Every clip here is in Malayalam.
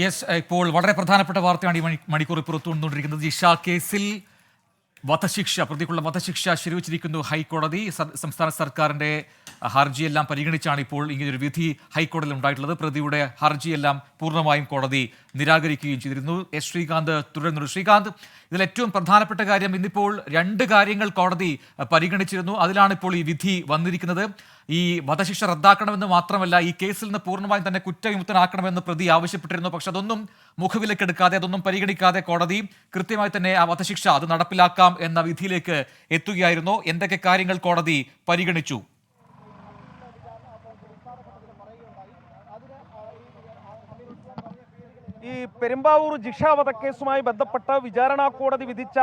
യെസ്, ഇപ്പോൾ വളരെ പ്രധാനപ്പെട്ട വാർത്തയാണ് ഈ മണിക്കൂർ പുറത്തുകൊണ്ടുകൊണ്ടിരിക്കുന്നത്. ജിഷ കേസിൽ പ്രതിക്കുള്ള വധശിക്ഷ ശരിവച്ചിരിക്കുന്നു ഹൈക്കോടതി. സംസ്ഥാന സർക്കാരിന്റെ ഹർജിയെല്ലാം പരിഗണിച്ചാണ് ഇപ്പോൾ ഇങ്ങനൊരു വിധി ഹൈക്കോടതിയിൽ ഉണ്ടായിട്ടുള്ളത്. പ്രതിയുടെ ഹർജിയെല്ലാം പൂർണ്ണമായും കോടതി നിരാകരിക്കുകയും ചെയ്തിരുന്നു. എസ് ശ്രീകാന്ത് തുടരുന്നു. ശ്രീകാന്ത്, ഇതിൽ ഏറ്റവും പ്രധാനപ്പെട്ട കാര്യം, ഇന്നിപ്പോൾ രണ്ട് കാര്യങ്ങൾ കോടതി പരിഗണിച്ചിരുന്നു. അതിലാണ് ഇപ്പോൾ ഈ വിധി വന്നിരിക്കുന്നത്. ഈ വധശിക്ഷ റദ്ദാക്കണമെന്ന് മാത്രമല്ല, ഈ കേസിൽ നിന്ന് പൂർണ്ണമായും തന്നെ കുറ്റവിമുക്തനാക്കണമെന്ന് പ്രതി ആവശ്യപ്പെട്ടിരുന്നു. പക്ഷെ അതൊന്നും മുഖവിലക്കെടുക്കാതെ, അതൊന്നും പരിഗണിക്കാതെ കോടതി കൃത്യമായി തന്നെ ആ വധശിക്ഷ അത് നടപ്പിലാക്കാം എന്ന വിധിയിലേക്ക് എത്തുകയായിരുന്നു. എന്തൊക്കെ കാര്യങ്ങൾ കോടതി പരിഗണിച്ചു? ഈ പെരുമ്പാവൂർ ജിഷ വധക്കേസുമായി ബന്ധപ്പെട്ട് വിചാരണ കോടതി വിധിച്ച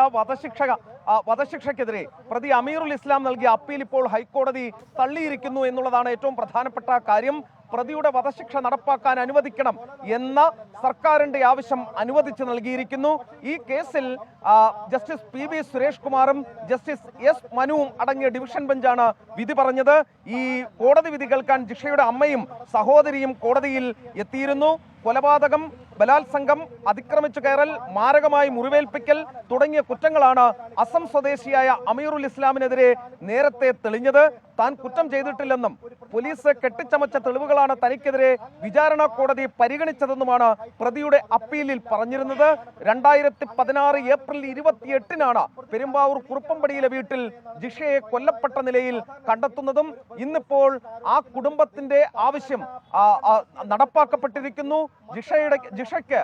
വധശിക്ഷയ്ക്കെതിരെ പ്രതി അമീറുൽ ഇസ്ലാം നൽകിയ അപ്പീൽ ഇപ്പോൾ ഹൈക്കോടതി തള്ളിയിരിക്കുന്നു എന്നുള്ളതാണ് ഏറ്റവും പ്രധാനപ്പെട്ട കാര്യം. പ്രതിയുടെ വധശിക്ഷ നടപ്പാക്കാൻ അനുവദിക്കണം എന്ന സർക്കാരിന്റെ ആവശ്യം അനുവദിച്ചു നൽകിയിരിക്കുന്നു. ഈ കേസിൽ ജസ്റ്റിസ് PB സുരേഷ് കുമാറും ജസ്റ്റിസ് S മനുവും അടങ്ങിയ ഡിവിഷൻ ബെഞ്ചാണ് വിധി പറഞ്ഞത്. ഈ കോടതി വിധി കേൾക്കാൻ ജിഷയുടെ അമ്മയും സഹോദരിയും കോടതിയിൽ എത്തിയിരുന്നു. കൊലപാതകം, ബലാത്സംഗം, അതിക്രമിച്ചു കയറൽ, മാരകമായി മുറിവേൽപ്പിക്കൽ തുടങ്ങിയ കുറ്റങ്ങളാണ് അസം സ്വദേശിയായ അമീറുൽ ഇസ്ലാമിനെതിരെ നേരത്തെ തെളിഞ്ഞത്. താൻ കുറ്റം ചെയ്തിട്ടില്ലെന്നും പോലീസ് കെട്ടിച്ചമച്ച തെളിവുകളാണ് തനിക്കെതിരെ വിചാരണ കോടതി പരിഗണിച്ചതെന്നുമാണ് പ്രതിയുടെ അപ്പീലിൽ പറഞ്ഞിരുന്നത്. 2016 ഏപ്രിൽ 28-നാണ് പെരുമ്പാവൂർ കുറുപ്പമ്പടിയിലെ വീട്ടിൽ ജിഷയെ കൊല്ലപ്പെട്ട നിലയിൽ കണ്ടെത്തുന്നതും. ഇന്നിപ്പോൾ ആ കുടുംബത്തിന്റെ ആവശ്യം നടപ്പാക്കപ്പെട്ടിരിക്കുന്നു. ജിഷയ്ക്ക്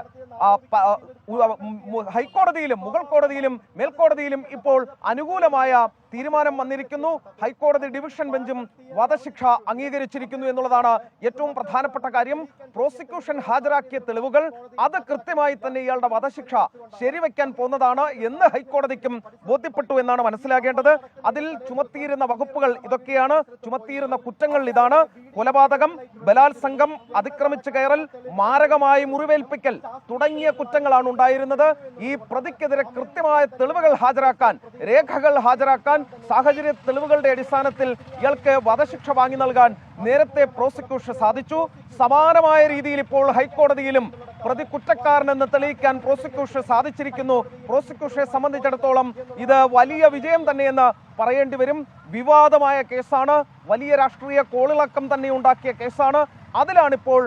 ഹൈക്കോടതിയിലും മുകൾ കോടതിയിലും മേൽക്കോടതിയിലും ഇപ്പോൾ അനുകൂലമായ തീരുമാനം വന്നിരിക്കുന്നു. ഹൈക്കോടതി ഡിവിഷൻ ബെഞ്ചും വധശിക്ഷ അംഗീകരിച്ചിരിക്കുന്നു എന്നുള്ളതാണ് ഏറ്റവും പ്രധാനപ്പെട്ട കാര്യം. പ്രോസിക്യൂഷൻ ഹാജരാക്കിയ തെളിവുകൾ അത് കൃത്യമായി തന്നെ ഇയാളുടെ വധശിക്ഷ ശരിവെക്കാൻ പോകുന്നതാണ് എന്ന് ഹൈക്കോടതിക്കും ബോധ്യപ്പെട്ടു എന്നാണ് മനസ്സിലാക്കേണ്ടത്. അതിൽ ചുമത്തിയിരുന്ന വകുപ്പുകൾ ഇതൊക്കെയാണ്. ചുമത്തിയിരുന്ന കുറ്റങ്ങൾ ഇതാണ്: കൊലപാതകം, ബലാത്സംഗം, അതിക്രമിച്ചു കയറൽ, മാരകമായി മുറിവേൽപ്പിക്കൽ തുടങ്ങിയ കുറ്റങ്ങളാണ് ഉണ്ടായിരുന്നത്. ഈ പ്രതിക്കെതിരെ കൃത്യമായ തെളിവുകൾ ഹാജരാക്കാൻ, രേഖകൾ ഹാജരാക്കാൻ, സാഹചര്യ തെളിവുകളുടെ അടിസ്ഥാനത്തിൽ ഇയാൾക്ക് വധശിക്ഷ വാങ്ങി നൽകാൻ നേരത്തെ പ്രോസിക്യൂഷൻ സാധിച്ചു. സമാനമായ രീതിയിൽ ഇപ്പോൾ ഹൈക്കോടതിയിലും പ്രതി കുറ്റക്കാരനെന്ന് തെളിയിക്കാൻ പ്രോസിക്യൂഷൻ സാധിച്ചിരിക്കുന്നു. പ്രോസിക്യൂഷനെ സംബന്ധിച്ചിടത്തോളം ഇത് വലിയ വിജയം തന്നെയെന്ന് പറയേണ്ടി വരും. വിവാദമായ കേസാണ്, വലിയ രാഷ്ട്രീയ കോളിളക്കം തന്നെ ഉണ്ടാക്കിയ കേസാണ്. അതിലാണിപ്പോൾ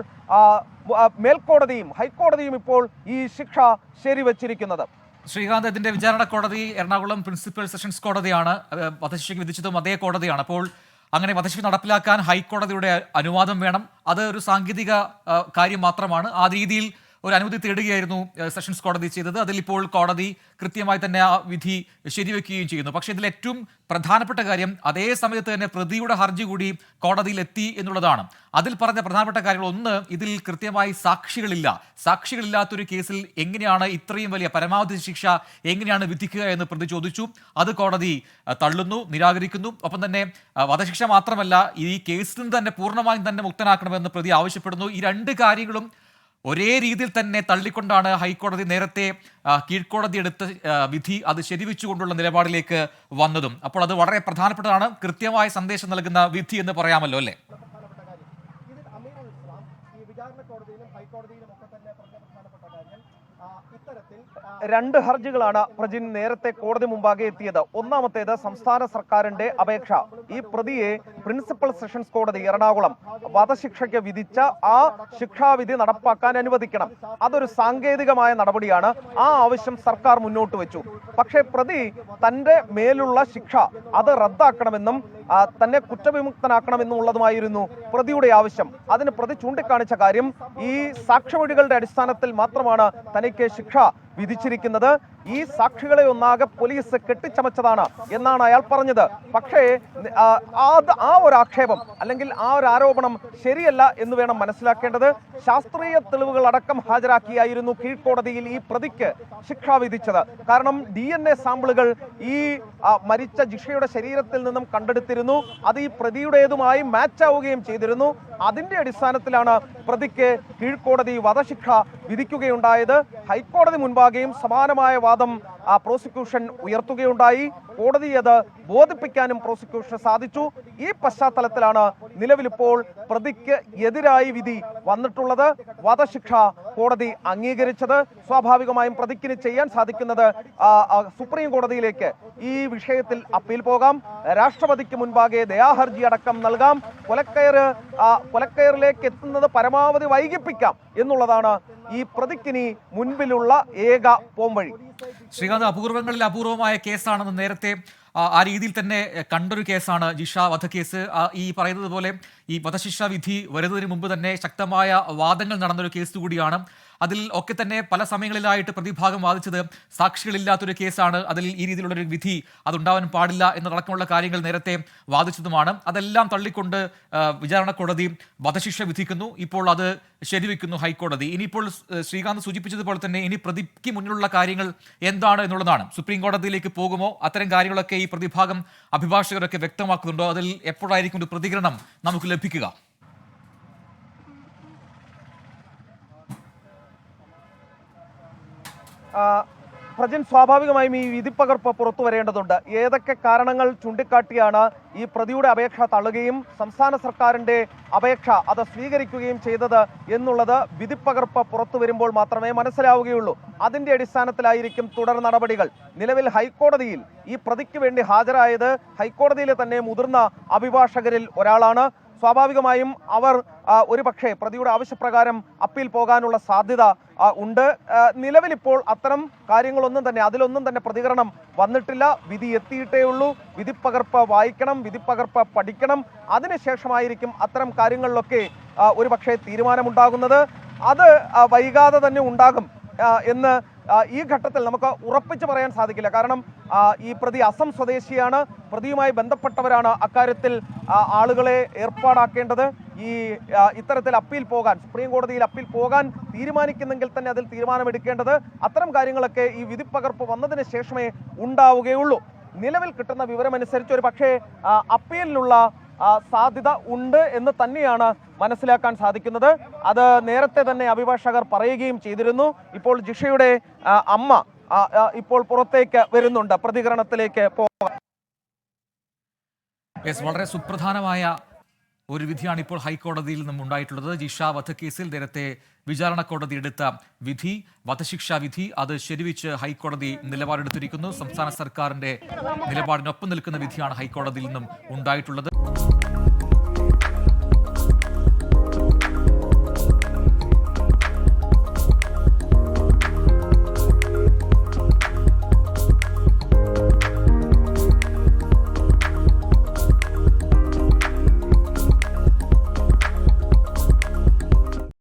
മേൽക്കോടതിയും ഹൈക്കോടതിയും ഇപ്പോൾ ഈ ശിക്ഷ ശരിവച്ചിരിക്കുന്നത്. ശ്രീകാന്ത്, ഇതിന്റെ വിചാരണ കോടതി എറണാകുളം പ്രിൻസിപ്പൽ സെഷൻസ് കോടതിയാണ്. വധശിക്ഷയ്ക്ക് വിധിച്ചതും അതേ കോടതിയാണ്. അപ്പോൾ അങ്ങനെ വധശിക്ഷ നടപ്പിലാക്കാൻ ഹൈക്കോടതിയുടെ അനുവാദം വേണം. അത് ഒരു സാങ്കേതിക കാര്യം മാത്രമാണ്. ആ രീതിയിൽ ഒരു അനുമതി തേടുകയായിരുന്നു സെഷൻസ് കോടതി ചെയ്തത്. അതിലിപ്പോൾ കോടതി കൃത്യമായി തന്നെ ആ വിധി ശരിവെക്കുകയും ചെയ്യുന്നു. പക്ഷേ ഇതിൽ ഏറ്റവും പ്രധാനപ്പെട്ട കാര്യം, അതേ സമയത്ത് തന്നെ പ്രതിയുടെ ഹർജി കൂടി കോടതിയിൽ എത്തി എന്നുള്ളതാണ്. അതിൽ പറഞ്ഞ പ്രധാനപ്പെട്ട കാര്യങ്ങൾ ഒന്ന്, ഇതിൽ കൃത്യമായി സാക്ഷികളില്ലാത്തൊരു കേസിൽ എങ്ങനെയാണ് ഇത്രയും വലിയ പരമാവധി ശിക്ഷ എങ്ങനെയാണ് വിധിക്കുക എന്ന് പ്രതി ചോദിച്ചു. അത് കോടതി തള്ളുന്നു, നിരാകരിക്കുന്നു. ഒപ്പം തന്നെ വധശിക്ഷ മാത്രമല്ല, ഈ കേസിൽ നിന്ന് തന്നെ പൂർണ്ണമായും തന്നെ മുക്തനാക്കണമെന്ന് പ്രതി ആവശ്യപ്പെടുന്നു. ഈ രണ്ട് കാര്യങ്ങളും ഒരേ രീതിയിൽ തന്നെ തള്ളിക്കൊണ്ടാണ് ഹൈക്കോടതി നേരത്തെ കീഴ്ക്കോടതി എടുത്ത വിധി അത് ശരിവെച്ചുകൊണ്ടുള്ള നിലപാടിലേക്ക് വന്നതും. അപ്പോൾ അത് വളരെ പ്രധാനപ്പെട്ടതാണ്. കൃത്യമായ സന്ദേശം നൽകുന്ന വിധി എന്ന് പറയാമല്ലോ, അല്ലേ? രണ്ട് ഹർജികളാണ് പ്രജിൻ നേരത്തെ കോടതി മുമ്പാകെ എത്തിയത്. ഒന്നാമത്തേത് സംസ്ഥാന സർക്കാരിന്റെ അപേക്ഷ. ഈ പ്രതിയെ പ്രിൻസിപ്പൽ സെഷൻസ് കോടതി എറണാകുളം വധശിക്ഷയ്ക്ക് വിധിച്ച ആ ശിക്ഷാവിധി നടപ്പാക്കാൻ അനുവദിക്കണം. അതൊരു സാങ്കേതികമായ നടപടിയാണ്. ആ ആവശ്യം സർക്കാർ മുന്നോട്ട് വെച്ചു. പക്ഷേ പ്രതി തന്റെ മേലുള്ള ശിക്ഷ അത് റദ്ദാക്കണമെന്നും തന്നെ കുറ്റവിമുക്തനാക്കണമെന്നുള്ളതുമായിരുന്നു പ്രതിയുടെ ആവശ്യം. അതിന് പ്രതി ചൂണ്ടിക്കാണിച്ച കാര്യം, ഈ സാക്ഷിമൊഴികളുടെ അടിസ്ഥാനത്തിൽ മാത്രമാണ് തനിക്ക് ശിക്ഷ വിധിച്ചിരിക്കുന്നത്. ഈ സാക്ഷികളെ ഒന്നാകെ പോലീസ് കെട്ടിച്ചമച്ചതാണ് എന്നാണ് അയാൾ പറഞ്ഞത്. പക്ഷേ ആ ഒരു ആക്ഷേപം അല്ലെങ്കിൽ ആ ഒരു ആരോപണം ശരിയല്ല എന്ന് വേണം മനസ്സിലാക്കേണ്ടത്. ശാസ്ത്രീയ തെളിവുകൾ അടക്കം ഹാജരാക്കിയായിരുന്നു കീഴ്ക്കോടതിയിൽ ഈ പ്രതിക്ക് ശിക്ഷ വിധിച്ചത്. കാരണം DNA സാമ്പിളുകൾ ഈ മരിച്ച ജിഷയുടെ ശരീരത്തിൽ നിന്നും കണ്ടെടുത്തിരുന്നു. അത് ഈ പ്രതിയുടേതുമായി മാച്ച് ആവുകയും ചെയ്തിരുന്നു. അതിന്റെ അടിസ്ഥാനത്തിലാണ് പ്രതിക്ക് കീഴ്ക്കോടതി വധശിക്ഷ വിധിക്കുകയുണ്ടായത്. ഹൈക്കോടതി മുൻപാകെയും സമാനമായ വാദം പ്രോസിക്യൂഷൻ ഉയർത്തുകയുണ്ടായി. കോടതി അത് ബോധിപ്പിക്കാനും പ്രോസിക്യൂഷന് സാധിച്ചു. ഈ പശ്ചാത്തലത്തിലാണ് നിലവിലിപ്പോൾ പ്രതിക്ക് എതിരായി വിധി വന്നിട്ടുള്ളത്. വധശിക്ഷ കോടതി അംഗീകരിച്ചത്. സ്വാഭാവികമായും പ്രതിക്കിന് ചെയ്യാൻ സാധിക്കുന്നത് സുപ്രീം കോടതിയിലേക്ക് ഈ വിഷയത്തിൽ അപ്പീൽ പോകാം, രാഷ്ട്രപതിക്ക് മുൻപാകെ ദയാഹർജി അടക്കം നൽകാം, കൊലക്കയറിലേക്ക് എത്തുന്നത് പരമാവധി വൈകിപ്പിക്കാം എന്നുള്ളതാണ് ഈ പ്രതിക്കിനി മുൻപിലുള്ള ഏക പോംവഴി. ശ്രീകാന്ത്, അപൂർവങ്ങളിൽ അപൂർവമായ കേസാണെന്ന് നേരത്തെ ആ രീതിയിൽ തന്നെ കണ്ടൊരു കേസാണ് ജിഷ വധക്കേസ്. ഈ പറയുന്നത് പോലെ ഈ വധശിക്ഷ വിധി വരുന്നതിന് മുമ്പ് തന്നെ ശക്തമായ വാദങ്ങൾ നടന്നൊരു കേസ് കൂടിയാണ്. അതിൽ ഒക്കെ തന്നെ പല സമയങ്ങളിലായിട്ട് പ്രതിഭാഗം വാദിച്ചത് സാക്ഷികളില്ലാത്തൊരു കേസാണ്, അതിൽ ഈ രീതിയിലുള്ളൊരു വിധി അതുണ്ടാവാൻ പാടില്ല എന്നതടക്കമുള്ള കാര്യങ്ങൾ നേരത്തെ വാദിച്ചതുമാണ്. അതെല്ലാം തള്ളിക്കൊണ്ട് വിചാരണ കോടതി വധശിക്ഷ വിധിക്കുന്നു. ഇപ്പോൾ അത് ശരിവെക്കുന്നു ഹൈക്കോടതി. ഇനിയിപ്പോൾ ശ്രീകാന്ത് സൂചിപ്പിച്ചതുപോലെ തന്നെ ഇനി പ്രതിക്ക് മുന്നിലുള്ള കാര്യങ്ങൾ എന്താണ് എന്നുള്ളതാണ്. സുപ്രീം കോടതിയിലേക്ക് പോകുമോ? അത്തരം കാര്യങ്ങളൊക്കെ ഈ പ്രതിഭാഗം അഭിഭാഷകരൊക്കെ വ്യക്തമാക്കുന്നുണ്ടോ? അതിൽ എപ്പോഴായിരിക്കും ഒരു പ്രതികരണം നമുക്ക് ലഭിക്കുക? പ്രജൻ, സ്വാഭാവികമായും ഈ വിധിപ്പകർപ്പ് പുറത്തു വരേണ്ടതുണ്ട്. ഏതൊക്കെ കാരണങ്ങൾ ചൂണ്ടിക്കാട്ടിയാണ് ഈ പ്രതിയുടെ അപേക്ഷ തള്ളുകയും സംസ്ഥാന സർക്കാരിന്റെ അപേക്ഷ അത് സ്വീകരിക്കുകയും ചെയ്തത് എന്നുള്ളത് വിധിപ്പകർപ്പ് പുറത്തു വരുമ്പോൾ മാത്രമേ മനസ്സിലാവുകയുള്ളൂ. അതിന്റെ അടിസ്ഥാനത്തിലായിരിക്കും തുടർ നടപടികൾ. നിലവിൽ ഹൈക്കോടതിയിൽ ഈ പ്രതിക്ക് വേണ്ടി ഹാജരായത് ഹൈക്കോടതിയിലെ തന്നെ മുതിർന്ന അഭിഭാഷകരിൽ ഒരാളാണ്. സ്വാഭാവികമായും അവർ ഒരു പക്ഷേ പ്രതിയുടെ ആവശ്യപ്രകാരം അപ്പീൽ പോകാനുള്ള സാധ്യത ഉണ്ട്. നിലവിലിപ്പോൾ അത്തരം കാര്യങ്ങളൊന്നും തന്നെ അതിലൊന്നും തന്നെ പ്രതികരണം വന്നിട്ടില്ല. വിധി എത്തിയിട്ടേ ഉള്ളൂ. വിധിപ്പകർപ്പ് വായിക്കണം, വിധിപ്പകർപ്പ് പഠിക്കണം. അതിനുശേഷമായിരിക്കും അത്തരം കാര്യങ്ങളിലൊക്കെ ഒരു പക്ഷേ തീരുമാനമുണ്ടാകുന്നത്. അത് വൈകാതെ തന്നെ ഉണ്ടാകും എന്ന് ഈ ഘട്ടത്തിൽ നമുക്ക് ഉറപ്പിച്ച് പറയാൻ സാധിക്കില്ല. കാരണം ഈ പ്രതി അസം സ്വദേശിയാണ്. പ്രതിയുമായി ബന്ധപ്പെട്ടവരാണ് അക്കാര്യത്തിൽ ആളുകളെ ഏർപ്പാടാക്കേണ്ടത്. ഈ ഇത്തരത്തിൽ അപ്പീൽ പോകാൻ, സുപ്രീം കോടതിയിൽ അപ്പീൽ പോകാൻ തീരുമാനിക്കുന്നെങ്കിൽ തന്നെ അതിൽ തീരുമാനമെടുക്കേണ്ടത്. അത്തരം കാര്യങ്ങളൊക്കെ ഈ വിധിപ്പകർപ്പ് വന്നതിന് ശേഷമേ ഉണ്ടാവുകയുള്ളൂ. നിലവിൽ കിട്ടുന്ന വിവരമനുസരിച്ച് ഒരു പക്ഷേ അപ്പീലിനുള്ള സാധ്യത ഉണ്ട് എന്ന് തന്നെയാണ് മനസ്സിലാക്കാൻ സാധിക്കുന്നത്. അത് നേരത്തെ തന്നെ അഭിഭാഷകർ പറയുകയും ചെയ്തിരുന്നു. ഇപ്പോൾ ജിഷയുടെ അമ്മ ഇപ്പോൾ പുറത്തേക്ക് വരുന്നുണ്ട് പ്രതികരണത്തിലേക്ക് പോകാൻ. വളരെ സുപ്രധാനമായ ഒരു വിധിയാണ് ഇപ്പോൾ ഹൈക്കോടതിയിൽ നിന്നും ഉണ്ടായിട്ടുള്ളത്. ജിഷ വധക്കേസിൽ നേരത്തെ വിചാരണ കോടതി എടുത്ത വിധി, വധശിക്ഷാ വിധി, അത് ശരിവെച്ച് ഹൈക്കോടതി നിലപാടെടുത്തിരിക്കുന്നു. സംസ്ഥാന സർക്കാരിന്റെ നിലപാടിനൊപ്പം നിൽക്കുന്ന വിധിയാണ് ഹൈക്കോടതിയിൽ നിന്നും ഉണ്ടായിട്ടുള്ളത്.